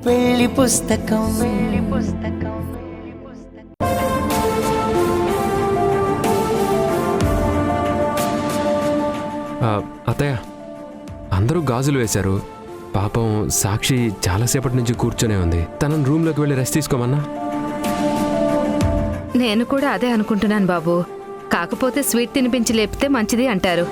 పెళ్లి పుస్తకం అత్తయ్య, అందరూ గాజులు వేశారు. పాపం సాక్షి చాలాసేపటి నుంచి కూర్చొనే ఉంది. తనను రూమ్లోకి వెళ్ళి రెస్ట్ తీసుకోమన్నా. నేను కూడా అదే అనుకుంటున్నాను బాబు. కాకపోతే స్వీట్ తినిపించి లేపితే మంచిది అంటారు.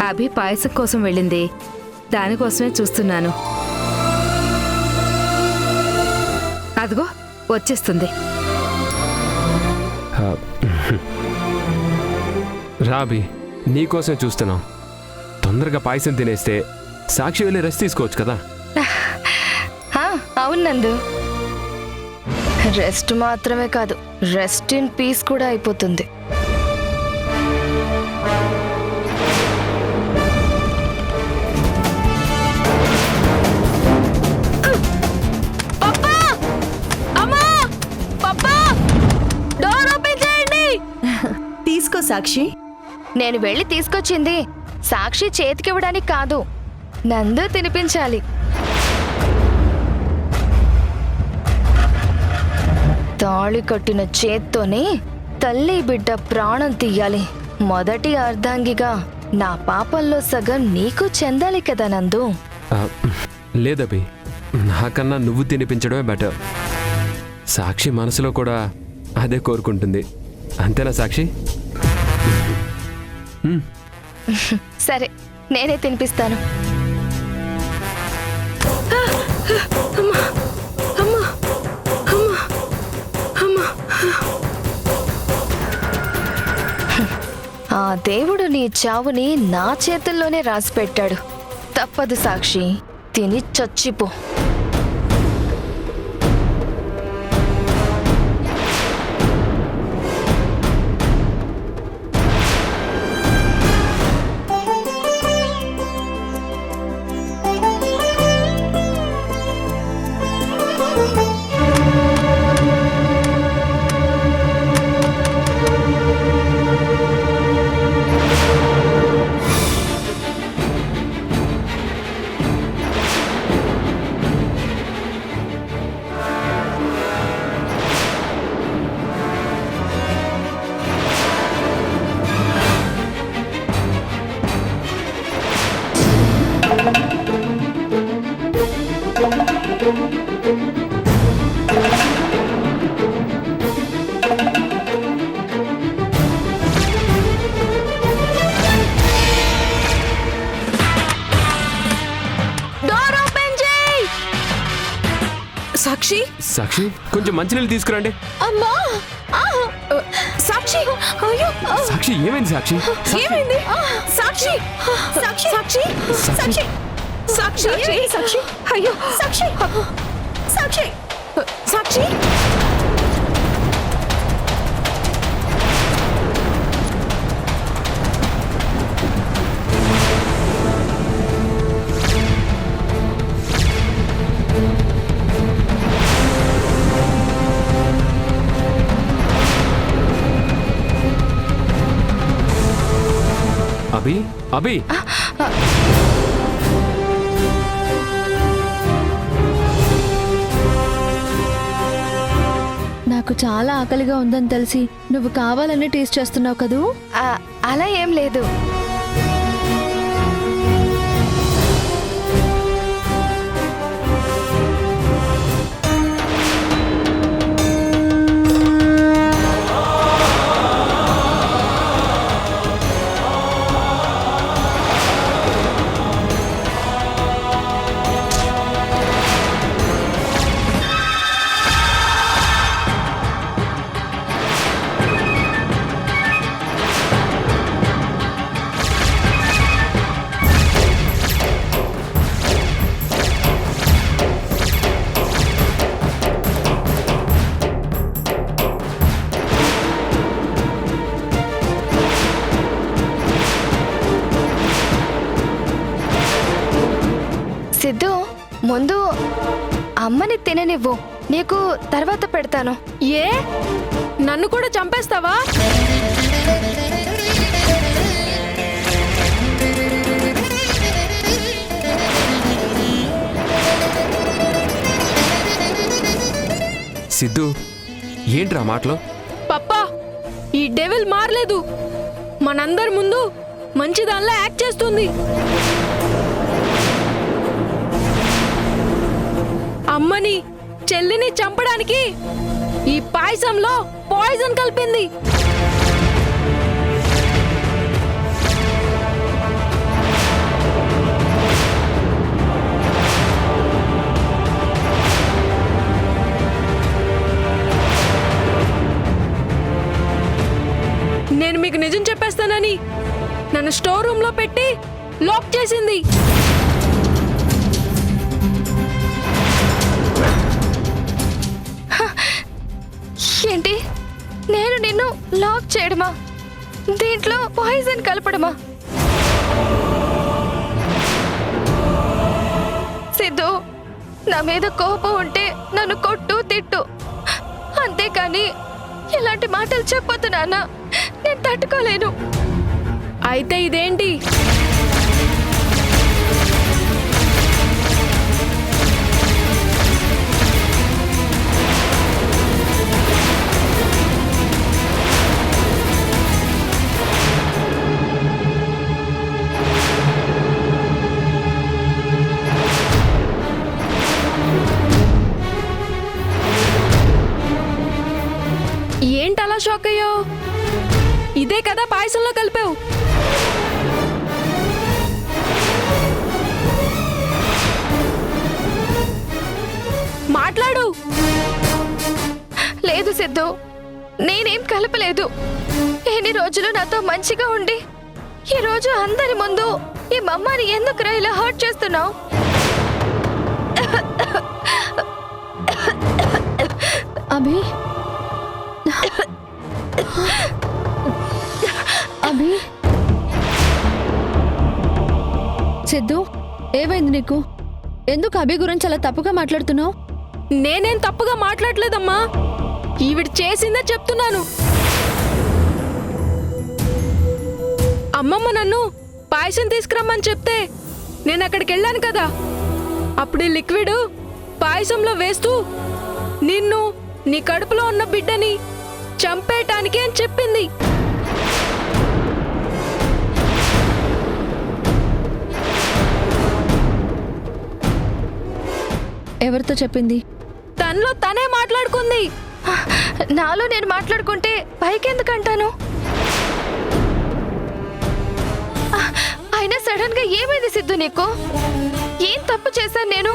అభి పాయసం కోసం వెళ్ళింది, దానికోసమే చూస్తున్నాను. అదిగో వచ్చేస్తుంది. రాబి, నీకోసమే చూస్తున్నాం. తొందరగా పాయసం తినేస్తే సాక్షి వెళ్ళి రెస్ట్ తీసుకోవచ్చు కదా. అవును నందు, రెస్ట్ మాత్రమే కాదు, రెస్ట్ ఇన్ పీస్ కూడా అయిపోతుంది. తీసుకో సాక్షి. నేను వెళ్ళి తీసుకొచ్చింది సాక్షి చేతికివ్వడానికి కాదు, నందు తినిపించాలి. తాళి కట్టిన చేత్తోనే తల్లి బిడ్డ ప్రాణం తీయాలి. మొదటి అర్ధాంగిగా నా పాపంలో సగం నీకు చెందాలి కదా నందు. లేదభి, నాకన్నా నువ్వు తినిపించడమే బెటర్. సాక్షి మనసులో కూడా అదే కోరుకుంటుంది. అంతేనా సాక్షి? సరే, నేనే తినిపిస్తాను. ఆ దేవుడు నీ చావుని నా చేతుల్లోనే రాసి పెట్టాడు. తప్పదు సాక్షి, తిని చచ్చిపో. సాక్షి, సాక్షి, కొంచెం మంచినీళ్ళు తీసుకురండి. అమ్మా! సాక్షి, అయ్యో సాక్షి, ఏమైంది సాక్షి? ఏమైంది? సాక్షి, సాక్షి, సాక్షి, సాక్షి, సాక్షి, సాక్షి, అయ్యో సాక్షి, సాక్షి, సాక్షి. అభి, అభి, నాకు చాలా ఆకలిగా ఉందని తెలిసి నువ్వు కావాలని టేస్ట్ చేస్తున్నావు కదూ? అలా ఏం లేదు. సిద్ధు, ముందు అమ్మని తిననివ్వు, నీకు తర్వాత పెడతాను. ఏ, నన్ను కూడా చంపేస్తావా? సిద్ధు ఏంట్రా మాటలు? పప్పా ఈ డెవిల్ మారలేదు. మనందరి ముందు మంచి దానిలా యాక్ట్ చేస్తుంది. అమ్మని చెల్లిని చంపడానికి ఈ పాయసంలో పాయిజన్ కలిపింది. నేను మీకు నిజం చెప్పేస్తానని నన్ను స్టోర్ రూమ్ లో పెట్టి లాక్ చేసింది. ఏంటి, నేను నిన్ను లాక్ చేయడమా? దీంట్లో పాయిజన్ కలపడమా? సిద్ధు, నా మీద కోపం ఉంటే నన్ను కొట్టు తిట్టు, అంతేకాని ఇలాంటి మాటలు చెప్పొద్దు నాన్న. నేను తట్టుకోలేను. అయితే ఇదేంటి? ఏంటలా షాక్ అయ్యో? ఇదే కదా పాయసంలో కలిపావు. మాట్లాడు. లేదు సిద్ధు, నేనేం కలపలేదు. ఎన్ని రోజులు నాతో మంచిగా ఉండి ఈ రోజు అందరి ముందు ఈ మమ్మని ఎందుకు ఇలా హర్ట్ చేస్తున్నావు? అభి అభి సిద్ధు, ఏమైంది నీకు? ఎందుకు అభి గురించి అలా తప్పుగా మాట్లాడుతున్నావు? నేనేం తప్పుగా మాట్లాడలేదమ్మా. ఈవిడ చేసిందే చెప్తున్నాను. అమ్మమ్మ నన్ను పాయసం తీసుకురమ్మని చెప్తే నేను అక్కడికి వెళ్ళాను కదా. అప్పుడు ఈ లిక్విడ్ పాయసంలో వేస్తూ నిన్ను, నీ కడుపులో ఉన్న బిడ్డని చంపేయటానికి అని చెప్పింది. ఎవరితో చెప్పింది? తనలో తనే మాట్లాడుకుంది. నాలో నేను మాట్లాడుకుంటే పైకెందుకు అంటాను? అయినా సడన్ గా ఏమైంది సిద్ధు నీకు? ఏం తప్పు చేశాను నేను?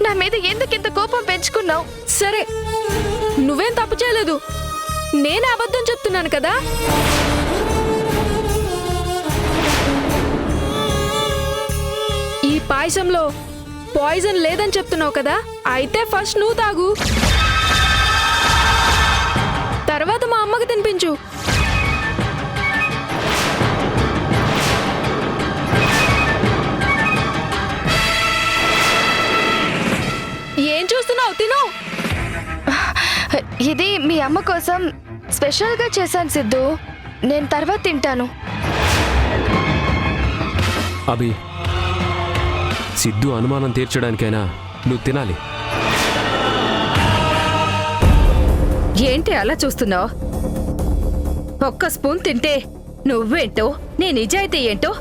నా మీద ఎందుకు ఇంత కోపం పెంచుకున్నావు? సరే, నువ్వేం తప్పు చేయలేదు. నేనే అబద్ధం చెప్తున్నాను కదా. ఈ పాయసంలో పాయిజన్ లేదని చెప్తున్నావు కదా. అయితే ఫస్ట్ నువ్వు తాగు, తర్వాత మా అమ్మకి తినిపించు. ఏం చూస్తున్నావు? తిను. ఇది మీ అమ్మ కోసం స్పెషల్గా చేశాను సిద్ధు. నేను తర్వాత తింటాను. అభి, సిద్ధు అనుమానం తీర్చడానికైనా నువ్వు తినాలి. ఏంటి అలా చూస్తున్నావు? ఒక్క స్పూన్ తింటే నువ్వేంటో నీ నిజాయితీ ఏంటో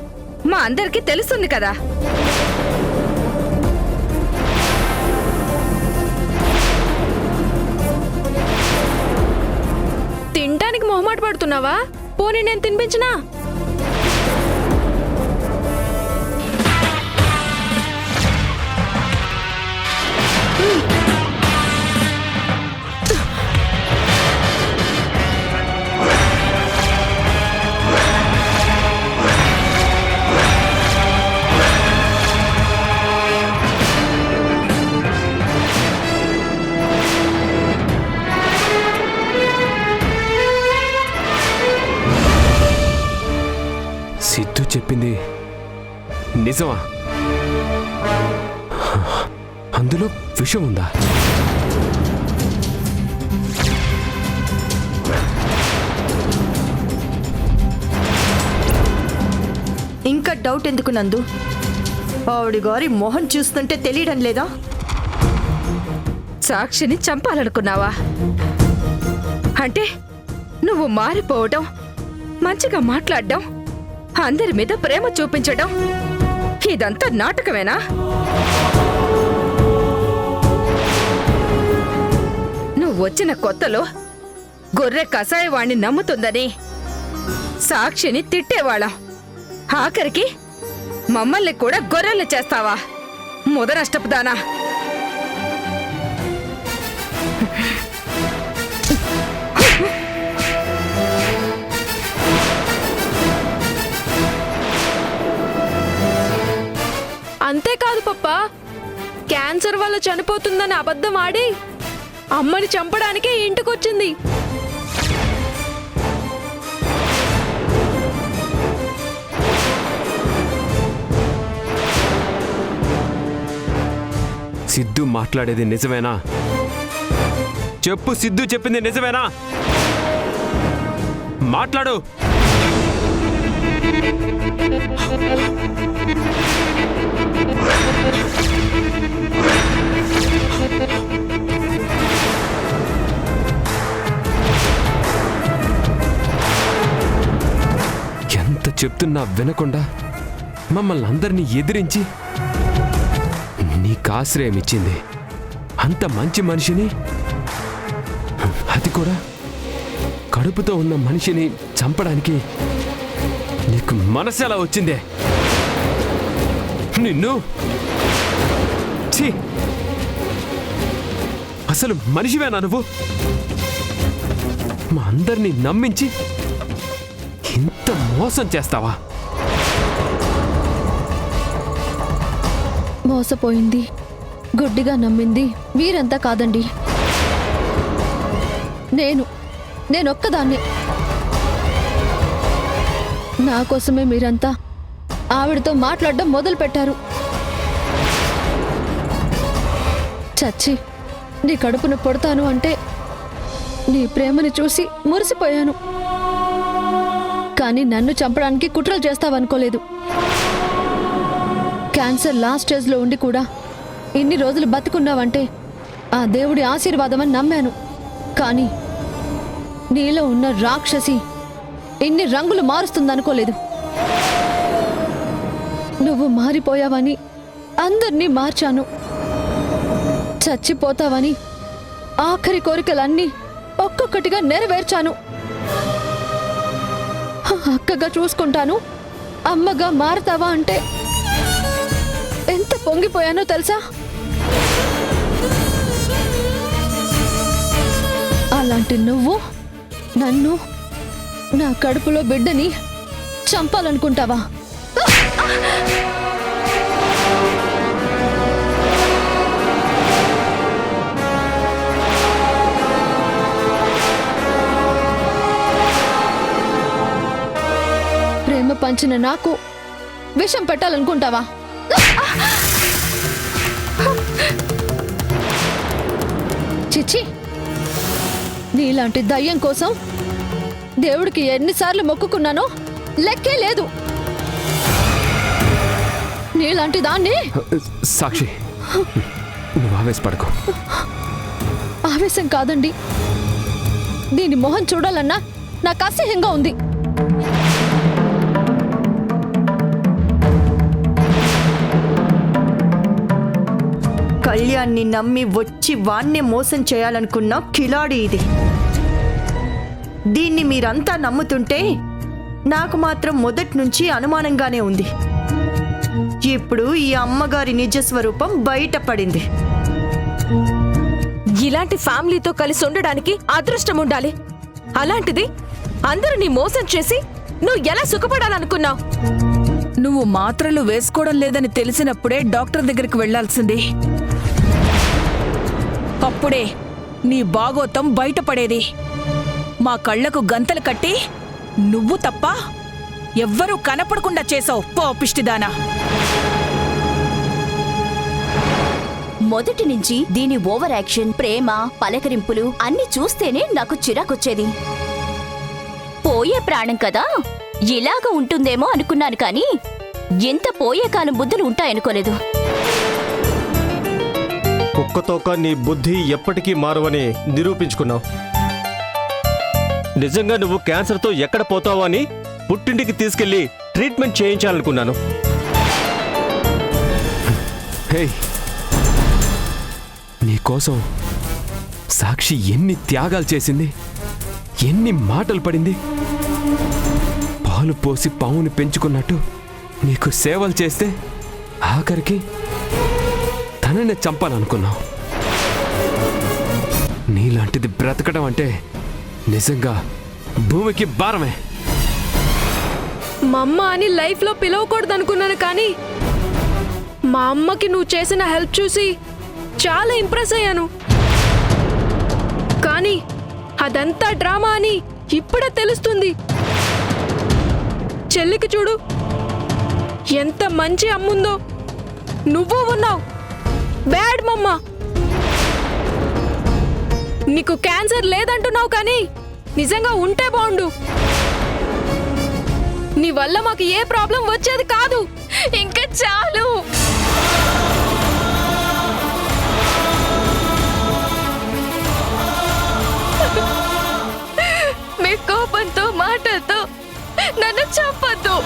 మా అందరికీ తెలుస్తుంది కదా. తినటానికి మొహమాట పడుతున్నావా? పోనీ నేను తినిపించినా? సిద్ధు చెప్పింది నిజమా? అందులో విషం ఉందా? ఇంకా డౌట్ ఎందుకు నందు? ఆవిడ గారి మొహం చూస్తుంటే తెలియడం లేదా? సాక్షిని చంపాలనుకున్నావా? అంటే నువ్వు మారిపోవటం, మంచిగా మాట్లాడడం, అందరి మీద ప్రేమ చూపించడం ఇదంతా నాటకమేనా? నువ్వు వచ్చిన కొత్తలో గొర్రె కసాయవాణ్ణి నమ్ముతుందని సాక్షిని తిట్టేవాళ్ళం. ఆఖరికి మమ్మల్ని కూడా గొర్రెలు చేస్తావా? ముదనష్టపుదానా! అంతేకాదు పప్పా, క్యాన్సర్ వల్ల చనిపోతుందని అబద్ధం ఆడి అమ్మని చంపడానికే ఇంటికొచ్చింది. సిద్ధు మాట్లాడేది నిజమేనా? చెప్పు, సిద్ధు చెప్పింది నిజమేనా? మాట్లాడు. ఎంత చెప్తున్నా వినకుండా మమ్మల్ని అందరినీ ఎదిరించి నీకు ఆశ్రయం ఇచ్చింది. అంత మంచి మనిషిని, అది కూడా కడుపుతో ఉన్న మనిషిని చంపడానికి నీకు మనసు ఎలా వచ్చిందే? నిన్ను ఛీ! అసలు మనిషివేనా నువ్వు? మా అందరినీ నమ్మించి ఇంత మోసం చేస్తావా? మోసపోయింది, గుడ్డిగా నమ్మింది వీరంతా కాదండి, నేనొక్కదాన్ని. నా కోసమే మీరంతా ఆవిడతో మాట్లాడడం మొదలు పెట్టారు. చచ్చి నీ కడుపున పొడతాను అంటే నీ ప్రేమని చూసి మురిసిపోయాను. కానీ నన్ను చంపడానికి కుట్రలు చేస్తావనుకోలేదు. క్యాన్సర్ లాస్ట్ స్టేజ్లో ఉండి కూడా ఇన్ని రోజులు బతుకున్నావంటే ఆ దేవుడి ఆశీర్వాదమని నమ్మాను. కానీ నీలో ఉన్న రాక్షసి ఇన్ని రంగులు మారుస్తుందనుకోలేదు. నువ్వు మారిపోయావని అందర్నీ మార్చాను. చచ్చిపోతావని ఆఖరి కోరికలన్నీ ఒక్కొక్కటిగా నెరవేర్చాను. అక్కగా చూసుకుంటాను, అమ్మగా మారతావా అంటే ఎంత పొంగిపోయానో తెలుసా? అలాంటి నువ్వు నన్ను, నా కడుపులో బిడ్డని చంపాలనుకుంటావా? ప్రేమ పంచిన నాకు విషం పెట్టాలనుకుంటావా? చిచ్చి, నీలాంటి దయ్యం కోసం దేవుడికి ఎన్నిసార్లు మొక్కుకున్నానో లెక్కే లేదు. నీలాంటి దాన్ని. సాక్షి, నువ్వు ఆవేశపడకు. ఆవేశం కాదండి, దీని మొహం చూడాలన్నా నాకు అసహ్యంగా ఉంది. కళ్యాణ్ని నమ్మి వచ్చి వాణ్ణే మోసం చేయాలనుకున్న కిలాడి ఇది. దీన్ని మీరంతా నమ్ముతుంటే నాకు మాత్రం మొదటి నుంచి అనుమానంగానే ఉంది. ఇప్పుడు ఈ అమ్మగారి నిజస్వరూపం బయటపడింది. ఇలాంటి ఫ్యామిలీతో కలిసి ఉండడానికి అదృష్టం ఉండాలి. అలాంటిది అందరినీ మోసం చేసి నువ్వు ఎలా సుఖపడాలనుకున్నావు? నువ్వు మాత్రలు వేసుకోవడం లేదని తెలిసినప్పుడే డాక్టర్ దగ్గరికి వెళ్లాల్సింది. అప్పుడే నీ బాగోతం బయటపడేది. మా కళ్లకు గంతలు కట్టి నువ్వు తప్ప ఎవ్వరూ కనపడకుండా చేసావు పాపిష్టిదానా. మొదటి నుంచి దీని ఓవర్ యాక్షన్, ప్రేమ, పలకరింపులు అన్ని చూస్తేనే నాకు చిరాకొచ్చేది. పోయే ప్రాణం కదా, ఇలాగ ఉంటుందేమో అనుకున్నాను, కానీ ఎంత పోయే కాలం బుద్ధులు ఉంటాయనుకోలేదు. కుక్కతోక నీ బుద్ధి ఎప్పటికీ మారవని నిరూపించుకున్నావు. నిజంగా నువ్వు క్యాన్సర్తో ఎక్కడ పోతావో అని పుట్టింటికి తీసుకెళ్లి ట్రీట్మెంట్ చేయించాలనుకున్నాను. హే, నీకోసం సాక్షి ఎన్ని త్యాగాలు చేసింది, ఎన్ని మాటలు పడింది. పాలు పోసి పావుని పెంచుకున్నట్టు నీకు సేవలు చేస్తే ఆఖరికి తననే చంపాలనుకున్నావు. నీలాంటిది బ్రతకడం అంటే నిజంగా భూమికి భారమే. మా అమ్మ అని లైఫ్లో పిలవకూడదు అనుకున్నాను, కానీ మా అమ్మకి నువ్వు చేసిన హెల్ప్ చూసి చాలా ఇంప్రెస్ అయ్యాను. కానీ అదంతా డ్రామా అని ఇప్పుడే తెలుస్తుంది. చెల్లికి చూడు, ఎంత మంచి అమ్ముందో. నువ్వు ఉన్నావు బ్యాడ్ మమ్మ. నీకు క్యాన్సర్ లేదంటున్నావు, కానీ నిజంగా ఉంటే బాగుండు. నీ వల్ల మాకు ఏ ప్రాబ్లం వచ్చేది కాదు. ఇంకా చాలు. మీ కోపంతో మాటలతో నన్ను చంపద్దు.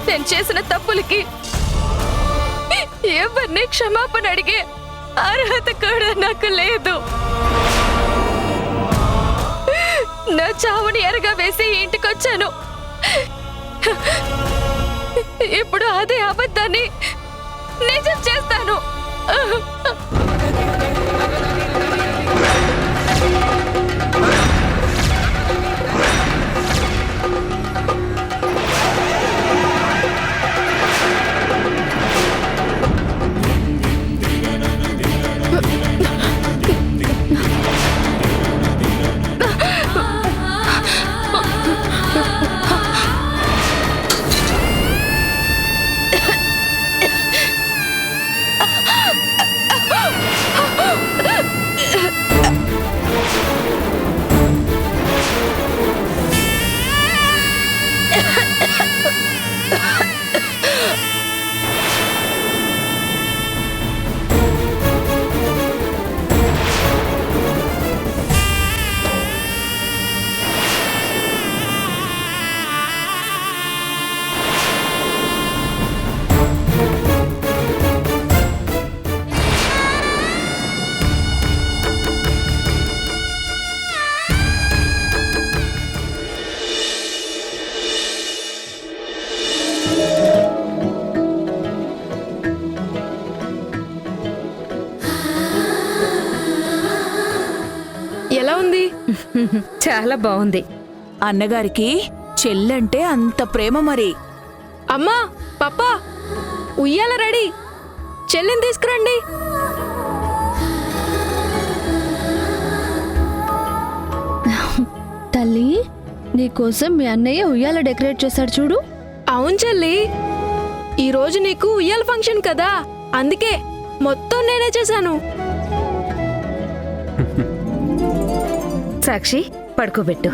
నేను చేసిన తప్పులకి ఎవరిని క్షమాపణ అడిగే అర్హత కూడా నాకు లేదు. నా చావుని ఎరగా వేసి ఇంటికొచ్చాను. ఇప్పుడు అదే అబద్ధాన్ని నిజం చేస్తాను. ఎలా ఉంది? చాలా బాగుంది. అన్నగారికి చెల్లంటే అంత ప్రేమ మరి. అమ్మా, పాపా, ఉయ్యాల రెడీ. చెల్లిని తీసుకురండి. తల్లి, నీకోసం మీ అన్నయ్య ఉయ్యాల డెకరేట్ చేశాడు చూడు. అవును చెల్లి, ఈరోజు నీకు ఉయ్యాల ఫంక్షన్ కదా, అందుకే మొత్తం నేనే చేశాను. సాక్షి, పడుకోబెట్టు.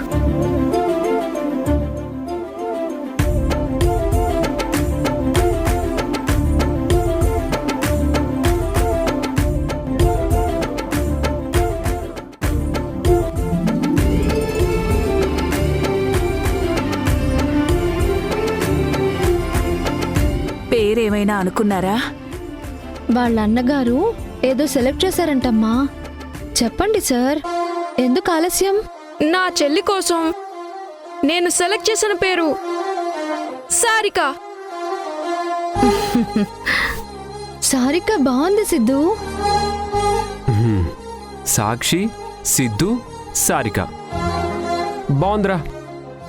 పేరేమైనా అనుకున్నారా? వాళ్ళ అన్నగారు ఏదో సెలెక్ట్ చేశారంటమ్మా. చెప్పండి సార్, ఎందుకు ఆలస్యం? నా చెల్లి కోసం నేను సెలెక్ట్ చేసిన పేరు సారిక. సారిక బాగుంది సిద్ధు. సాక్షి, సిద్ధు, సారిక బాగుందిరా.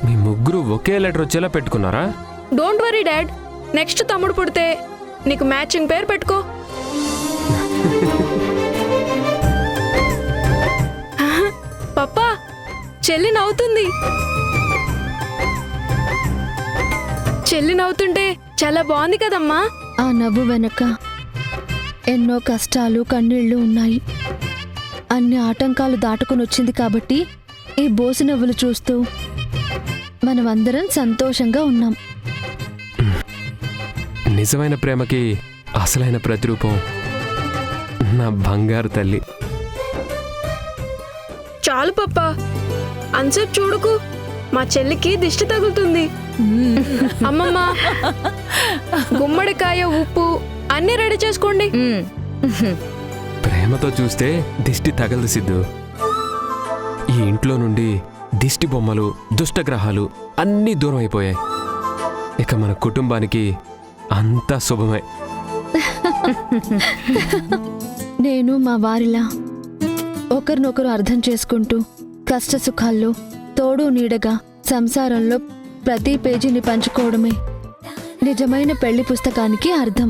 మీ ముగ్గురు ఒకే లెటర్ వచ్చేలా పెట్టుకున్నారా? డోంట్ వరీ డాడ్, నెక్స్ట్ తమ్ముడు పుడితే నీకు మ్యాచింగ్ పేరు పెట్టుకో. పప్పా, చెల్లి నవ్వుతుంది. చెల్లి నవ్వుతుంటే చాలా బాగుంది కదమ్మా. ఆ నవ్వు వెనక ఎన్నో కష్టాలు కన్నీళ్లు ఉన్నాయి. అన్ని ఆటంకాలు దాటుకుని వచ్చింది కాబట్టి ఈ బోసి నవ్వులు చూస్తూ మనమందరం సంతోషంగా ఉన్నాం. నిజమైన ప్రేమకి అసలైన ప్రతిరూపం నా బంగారు తల్లి. చాలు పప్పా, అన్సేపు చూడకు, మా చెల్లికి దిష్టి తగులుతుంది. అమ్మమ్మ, గుమ్మడికాయ, ఉప్పు అన్నీ రెడీ చేసుకోండి. ప్రేమతో చూస్తే దిష్టి తగలదు సిద్ధు. ఈ ఇంట్లో నుండి దిష్టి బొమ్మలు, దుష్టగ్రహాలు అన్నీ దూరం అయిపోయాయి. ఇక మన కుటుంబానికి అంతా శుభమే. నేను మా వారిలా ఒకరినొకరు అర్థం చేసుకుంటూ కష్ట సుఖాల్లో తోడు నీడగా సంసారంలో ప్రతి పేజీని పంచుకోవడమే నిజమైన పెళ్లి పుస్తకానికి అర్థం.